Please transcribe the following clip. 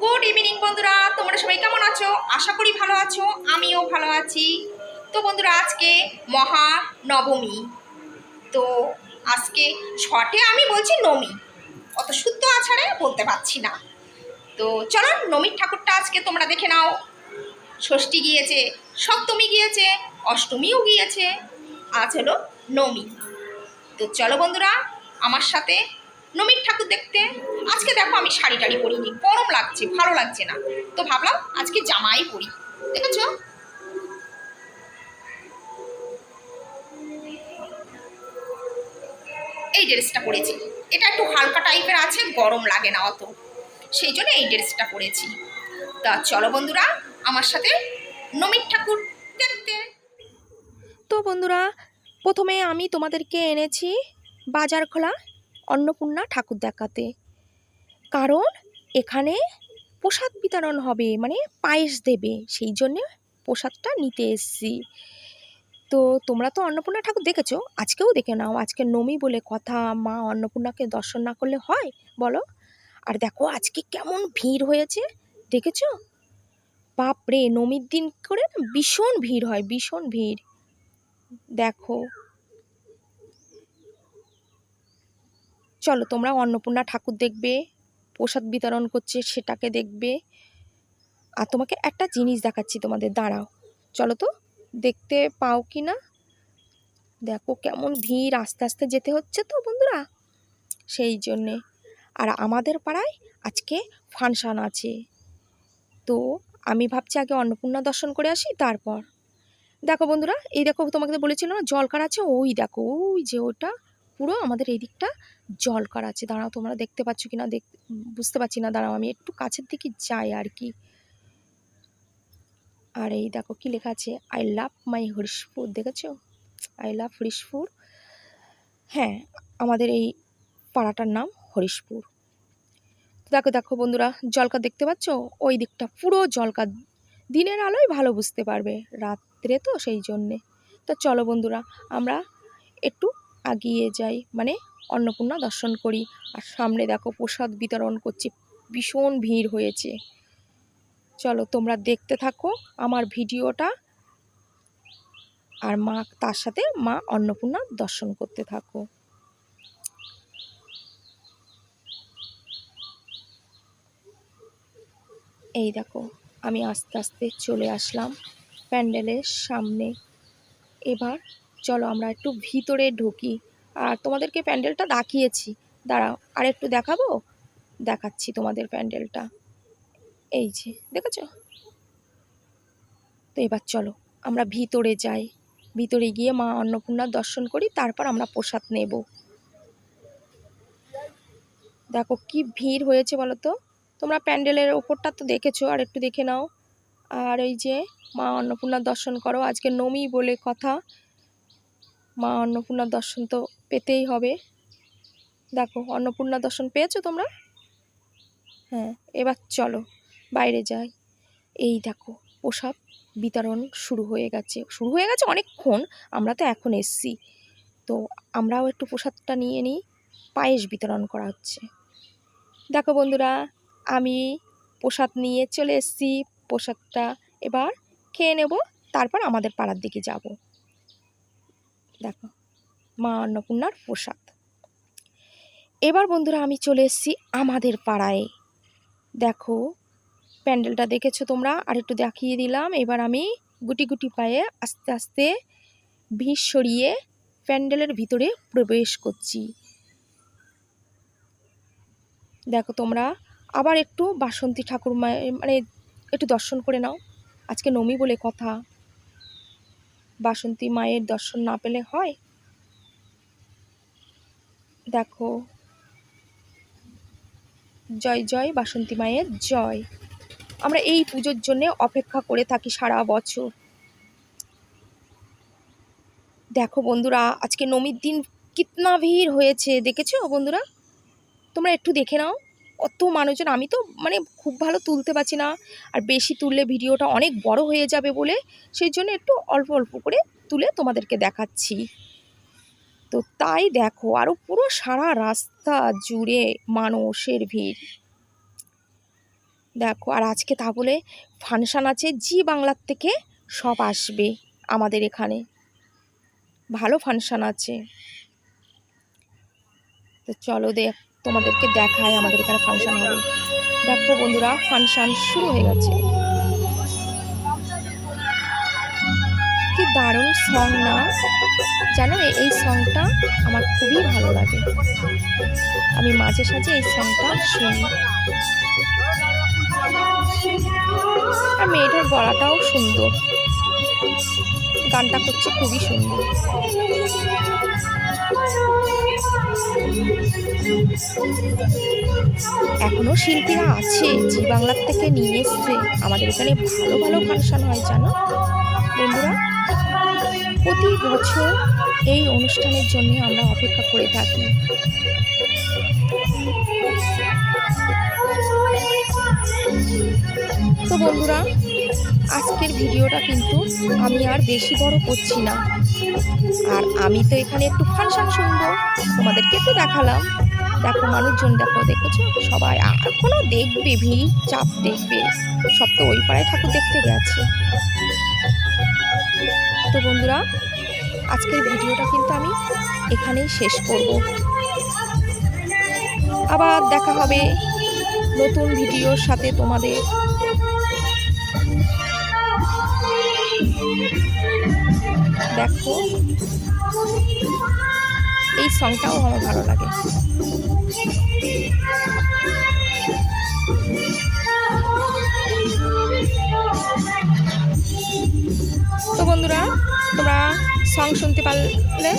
Good evening বন্ধুরা, তোমরা সবাই কেমন আছো? আশা করি ভালো আছো, আমিও ভালো আছি। তো বন্ধুরা, আজকে মহানবমী। তো আজকে ছটে আমি বলছি নবমী, অত শুদ্ধ আছাড়ে বলতে পারছি না। তো চলো নবমীর ঠাকুরটা আজকে তোমরা দেখে নাও। ষষ্ঠী গিয়েছে, সপ্তমী গিয়েছে, অষ্টমীও গিয়েছে, আজ হলো নবমী। তো চলো বন্ধুরা আমার সাথে নবমীর ঠাকুর দেখতে। আজকে দেখো আমি শাড়ি টাড়ি পরিনি, গরম লাগছে, ভালো লাগছে না, তো ভাবলাম আজকে জামাই পরি। দেখেছো, এই ড্রেসটা পরেছি। এটা একটু হালকা টাইপের আছে, গরম লাগে না অত, সেই জন্য এই ড্রেসটা পরেছি। তা চলো বন্ধুরা আমার সাথে নবমীর ঠাকুর দেখতে। তো বন্ধুরা, প্রথমে আমি তোমাদেরকে এনেছি বাজারখোলা অন্নপূর্ণা ঠাকুর দেখাতে, কারণ এখানে প্রসাদ বিতরণ হবে, মানে পায়েস দেবে, সেই জন্যে প্রসাদটা নিতে এসেছি। তো তোমরা তো অন্নপূর্ণা ঠাকুর দেখেছো, আজকেও দেখে নাও। আজকে নবমী বলে কথা, মা অন্নপূর্ণাকে দর্শন না করলে হয় বলো? আর দেখো আজকে কেমন ভিড় হয়েছে, দেখেছো? বাপরে, নবমীর দিন করে না ভীষণ ভিড় হয়, ভীষণ ভিড়। দেখো, চলো তোমরা অন্নপূর্ণা ঠাকুর দেখবে, প্রসাদ বিতরণ করছে সেটাকে দেখবে। আর তোমাকে একটা জিনিস দেখাচ্ছি তোমাদের, দাঁড়াও, চলো তো দেখতে পাও কি না। দেখো কেমন ভিড়, আস্তে আস্তে যেতে হচ্ছে তো বন্ধুরা, সেই জন্যে। আর আমাদের পাড়ায় আজকে ফাংশন আছে, তো আমি ভাবছি আগে অন্নপূর্ণা দর্শন করে আসি তারপর। দেখো বন্ধুরা, এই দেখো তোমাকে বলেছিল না জলকার আছে, ওই দেখো, ওই যে ওটা পুরো আমাদের এই দিকটা জলকার আছে। দাঁড়াও, তোমরা দেখতে পাচ্ছ কি না বুঝতে পারছি না, দাঁড়াও আমি একটু কাছের দিকে যাই আর কি। আর এই দেখো কি লেখা আছে, আই লাভ মাই হরিশপুর, দেখেছো? I love Harishpur. হ্যাঁ, আমাদের এই পাড়াটার নাম হরিশপুর। দেখো দেখো বন্ধুরা, জলকার দেখতে পাচ্ছ, ওই দিকটা পুরো জলকার। দিনের আলোয় ভালো বুঝতে পারবে, রাত্রে তো সেই জন্যে। তো চলো বন্ধুরা আমরা একটু এগিয়ে যাই, মানে অন্নপূর্ণা দর্শন করি। আর সামনে দেখো প্রসাদ বিতরণ করছে, ভীষণ ভিড় হয়েছে। চলো তোমরা দেখতে থাকো আমার ভিডিওটা, আর মা তার সাথে মা অন্নপূর্ণা দর্শন করতে থাকো। এই দেখো আমি আস্তে আস্তে চলে আসলাম প্যান্ডেলের সামনে। এবার চলো আমরা একটু ভিতরে ঢুকি। আর তোমাদেরকে প্যান্ডেলটা দেখিয়েছি, দাঁড়াও আর একটু দেখাবো, দেখাচ্ছি তোমাদের প্যান্ডেলটা। এই যে দেখেছো? তো এবার চলো আমরা ভিতরে যাই, ভিতরে গিয়ে মা অন্নপূর্ণার দর্শন করি, তারপর আমরা প্রসাদ নেব। দেখো কি ভিড় হয়েছে বলো তো। তোমরা প্যান্ডেলের ওপরটা তো দেখেছো, আর একটু দেখে নাও। আর এই যে মা অন্নপূর্ণার দর্শন করো, আজকে নবমী বলে কথা, মা অন্নপূর্ণার দর্শন তো পেতেই হবে। দেখো অন্নপূর্ণা দর্শন পেয়েছো তোমরা? হ্যাঁ, এবার চলো বাইরে যাই। এই দেখো প্রসাদ বিতরণ শুরু হয়ে গেছে অনেকক্ষণ, আমরা তো এখন এসছি। তো আমরাও একটু প্রসাদটা নিয়ে নিই, পায়েস বিতরণ করা হচ্ছে। দেখো বন্ধুরা, আমি প্রসাদ নিয়ে চলে এসেছি, প্রসাদটা এবার খেয়ে নেব, তারপর আমাদের পাড়ার দিকে যাব। দেখো মা অন্নপূর্ণার প্রসাদ। এবার বন্ধুরা আমি চলে এসেছি আমাদের পাড়ায়। দেখো প্যান্ডেলটা দেখেছো তোমরা, আর একটু দেখিয়ে দিলাম। এবার আমি গুটি গুটি পায়ে আস্তে আস্তে ভিড় সরিয়ে প্যান্ডেলের ভিতরে প্রবেশ করছি। দেখো তোমরা আবার একটু বাসন্তী ঠাকুর মায়ের মানে একটু দর্শন করে নাও, আজকে নবমী বলে কথা, বাসন্তী মায়ের দর্শন না পেলে হয়। দেখো, জয় জয় বাসন্তী মায়ের জয়। আমরা এই পুজোর জন্য অপেক্ষা করে থাকি সারা বছর। দেখো বন্ধুরা আজকে নবমীর দিন কিতনা ভিড় হয়েছে, দেখেছো বন্ধুরা? তোমরা একটু দেখে নাও, কত মানুষজন। আমি তো মানে খুব ভালো তুলতে পারছি না, আর বেশি তুললে ভিডিওটা অনেক বড় হয়ে যাবে বলে সেই জন্য একটু অল্প অল্প করে তুলে তোমাদেরকে দেখাচ্ছি। তো তাই দেখো আরও পুরো সারা রাস্তা জুড়ে মানুষের ভিড়। দেখো, আর আজকে তা বলে ফাংশান আছে, জি বাংলার থেকে সব আসবে আমাদের এখানে, ভালো ফাংশান আছে। তো চলো তোমাদেরকে দেখায় আমাদের এখানে ফাংশান হবে। দেখো বন্ধুরা, ফাংশান শুরু হয়ে গেছে। কি দারুণ সং না, জানো এই সংটা আমার খুবই ভালো লাগে, আমি মাঝে সাঝে এই সংটা শুনি। আর মেয়েটার গলাটাও সুন্দর, গানটা করছে খুবই সুন্দর। এখনো শিল্পীরা আছে, জি বাংলার থেকে নিয়ে এসছে, আমাদের এখানে ভালো ভালো ফাংশন হয় জানো বন্ধুরা। প্রতি বছর এই অনুষ্ঠানের জন্য আমরা অপেক্ষা করে থাকি। তো বন্ধুরা, আজকের ভিডিওটা কিন্তু আমি আর বেশি বড় করছি না, আর আমি তো এখানে একটু ফাংশন শুনবো, তোমাদেরকে তো দেখালাম। দেখো মানুষজন, দেখেছো সবাই এখনো দেখবে, ভিড় চাপ দেখবে, সব তো ওই পাড়ায় ঠাকুর দেখতে গেছে। তো বন্ধুরা, আজকের ভিডিওটা কিন্তু আমি এখানেই শেষ করব। আবার দেখা হবে নতুন ভিডিওর সাথে তোমাদের। দেখো এই সংটাও আমার ভালো লাগে। তো বন্ধুরা, তোমরা সং শুনতে পারলে